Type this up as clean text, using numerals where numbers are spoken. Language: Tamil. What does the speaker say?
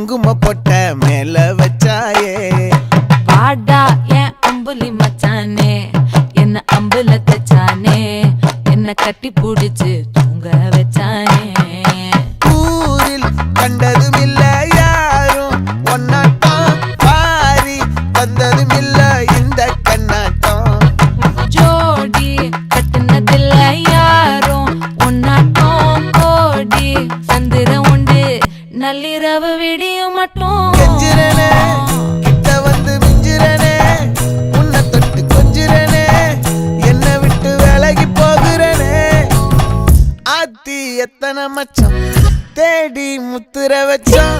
குங்கும பொட்ட மேல வச்சாயே வாடா என் அம்புலி மச்சானே என்ன அம்புல தச்சானே என்ன கட்டி புடிச்சு தூங்க வச்சானே ஊரில் கண்டதும் இல்ல யாரும் ஒன்னாட்டம் பாரி வந்ததும் இல்ல இந்த கண்ணாட்டம் ஜோடி கட்டுனதில்ல யாரும் ஒன்னாட்டம் கோடி சந்திரம் உண்டு நள்ளிரவு விடியும் மட்டும் கெஞ்சிரனே கிட்ட வந்து மிஞ்சிரனே உன்னை தொட்டு கொஞ்சிரனே என்ன விட்டு விலகி போகிறனே ஆத்தி எத்தனை மச்சம் தேடி முத்துற வச்சோம்